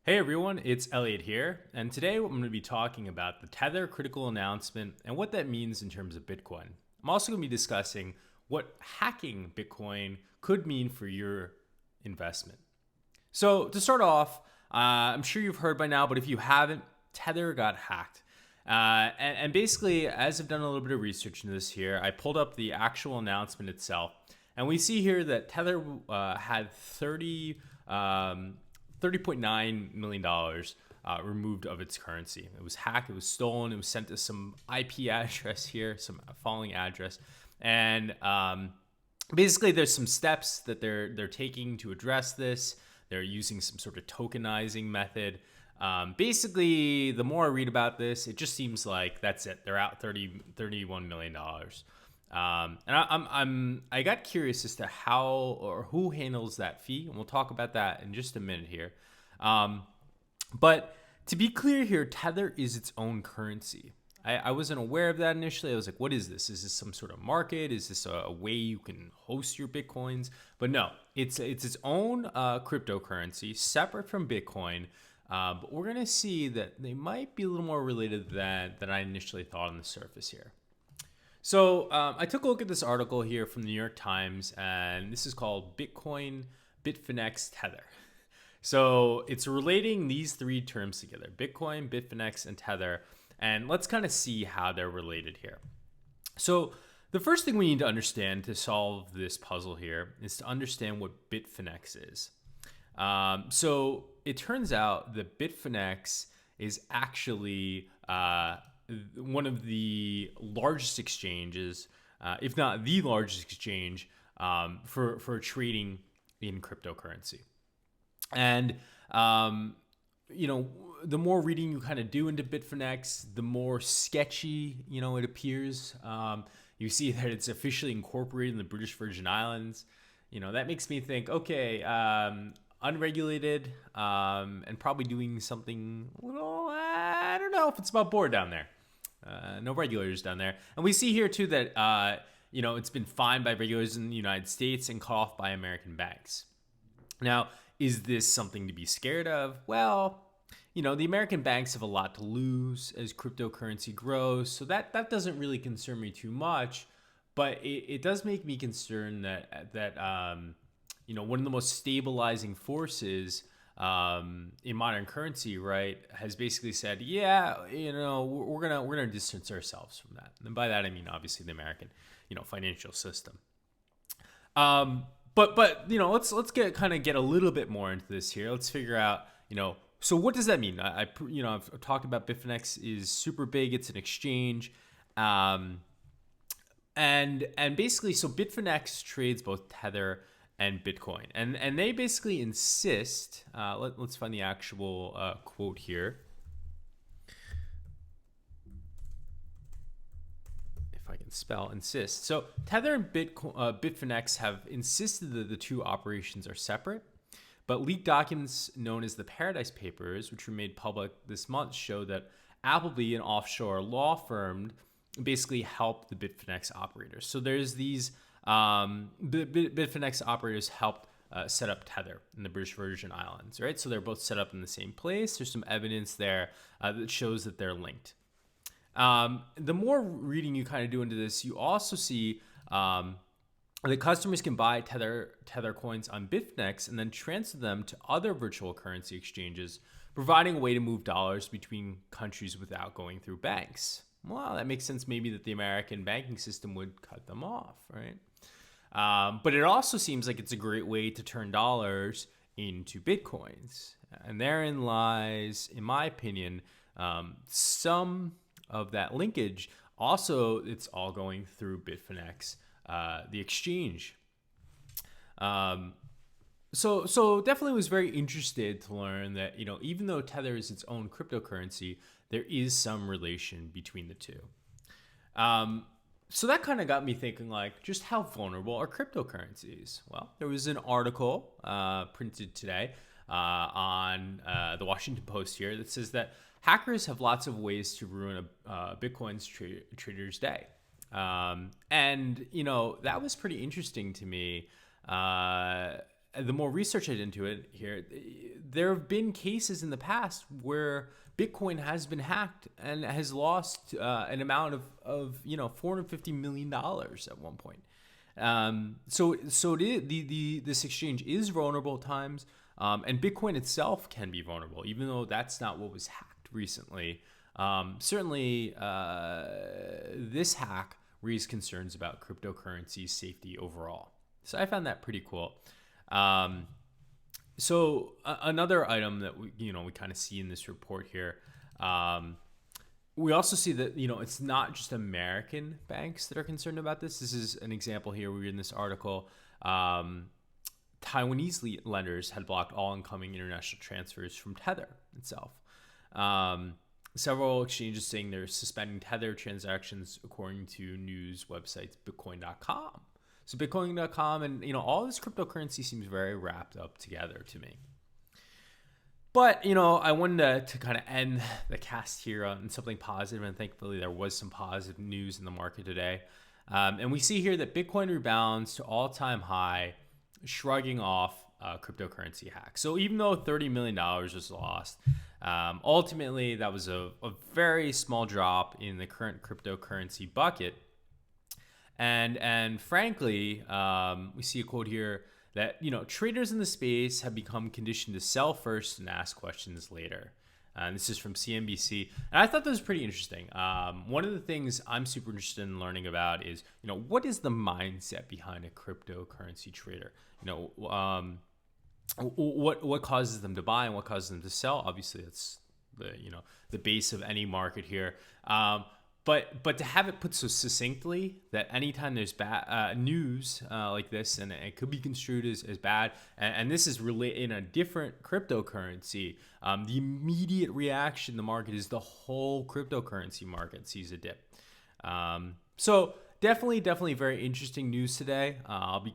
Hey everyone, it's Elliot here, and today I'm going to be talking about the Tether critical announcement and what that means in terms of Bitcoin. I'm also going to be discussing what hacking Bitcoin could mean for your investment. So to start off, I'm sure you've heard by now, but if you haven't, Tether got hacked. And basically, as I've done a little bit of research into this here, I pulled up the actual announcement itself, and we see here that Tether had $30.9 million removed of its currency. It was hacked, it was stolen, it was sent to some IP address here, some following address. And basically, there's some steps that they're taking to address this. They're using some sort of tokenizing method. Basically, the more I read about this, it just seems like that's it. They're out $31 million. And I got curious as to how or who handles that fee, and we'll talk about that in just a minute here. But to be clear here, Tether is its own currency. I wasn't aware of that initially. I was like, what is this? Is this some sort of market? Is this a way you can host your Bitcoins? But no, it's its own cryptocurrency, separate from Bitcoin. But we're going to see that they might be a little more related than I initially thought on the surface here. So I took a look at this article here from the New York Times, and this is called Bitcoin, Bitfinex, Tether. So it's relating these three terms together, Bitcoin, Bitfinex, and Tether. And let's kind of see how they're related here. So the first thing we need to understand to solve this puzzle here is to understand what Bitfinex is. So it turns out that Bitfinex is actually one of the largest exchanges, if not the largest exchange, for trading in cryptocurrency. And the more reading you kind of do into Bitfinex, the more sketchy it appears. You see that it's officially incorporated in the British Virgin Islands. That makes me think, okay, unregulated, and probably doing something a little, I don't know if it's about board down there. No regulators down there. And we see here too that it's been fined by regulators in the United States and cut off by American banks. Now, is this something to be scared of? Well, the American banks have a lot to lose as cryptocurrency grows, so that doesn't really concern me too much. But it does make me concerned that one of the most stabilizing forces in modern currency, right, has basically said, we're gonna distance ourselves from that. And by that I mean obviously the American, financial system. But let's get a little bit more into this here. Let's figure out, so what does that mean? I've talked about Bitfinex is super big. It's an exchange, and basically, so Bitfinex trades both Tether and Bitcoin, and they basically insist. Let's find the actual quote here. If I can spell insist. So Tether and Bitfinex have insisted that the two operations are separate. But leaked documents known as the Paradise Papers, which were made public this month, show that Appleby, an offshore law firm, basically helped the Bitfinex operators. So there's these Bitfinex operators helped set up Tether in the British Virgin Islands, right? So they're both set up in the same place. There's some evidence there that shows that they're linked. The more reading you kind of do into this, you also see the customers can buy Tether coins on Bitfinex and then transfer them to other virtual currency exchanges, providing a way to move dollars between countries without going through banks. Well, that makes sense maybe that the American banking system would cut them off, right? But it also seems like it's a great way to turn dollars into Bitcoins. And therein lies, in my opinion, some of that linkage. Also, it's all going through Bitfinex, the exchange. So definitely was very interested to learn that, even though Tether is its own cryptocurrency, there is some relation between the two. So that kind of got me thinking, like, just how vulnerable are cryptocurrencies? Well, there was an article printed today on the Washington Post here that says that hackers have lots of ways to ruin a Bitcoin's trader's day. And, that was pretty interesting to me. the more research I did into it here, there have been cases in the past where Bitcoin has been hacked and has lost an amount of $450 million at one point. So it is, this exchange is vulnerable at times, and Bitcoin itself can be vulnerable, even though that's not what was hacked recently. Certainly, this hack raised concerns about cryptocurrency safety overall. So I found that pretty cool. Another item that we kind of see in this report here, we also see that it's not just American banks that are concerned about this. This is an example here. We read in this article, Taiwanese lenders had blocked all incoming international transfers from Tether itself. Several exchanges saying they're suspending Tether transactions, according to news websites Bitcoin.com. So Bitcoin.com and all this cryptocurrency seems very wrapped up together to me. But I wanted to kind of end the cast here on something positive, and thankfully there was some positive news in the market today. And we see here that Bitcoin rebounds to all-time high, shrugging off cryptocurrency hack. So even though $30 million was lost, ultimately that was a very small drop in the current cryptocurrency bucket. And frankly, we see a quote here that traders in the space have become conditioned to sell first and ask questions later. And this is from CNBC, and I thought that was pretty interesting. One of the things I'm super interested in learning about is what is the mindset behind a cryptocurrency trader? What causes them to buy and what causes them to sell? Obviously, that's the base of any market here. But to have it put so succinctly that anytime there's bad news like this, and it could be construed as bad, and this is in a different cryptocurrency, the immediate reaction in the market is the whole cryptocurrency market sees a dip. So definitely very interesting news today. I'll be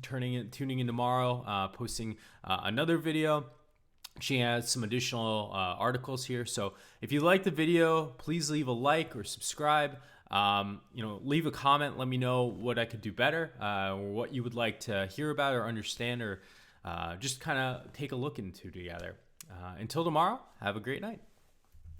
tuning in tomorrow, posting another video. She has some additional articles here. So if you like the video, please leave a like or subscribe. Leave a comment. Let me know what I could do better, or what you would like to hear about or understand, or just kind of take a look into together. Until tomorrow, have a great night.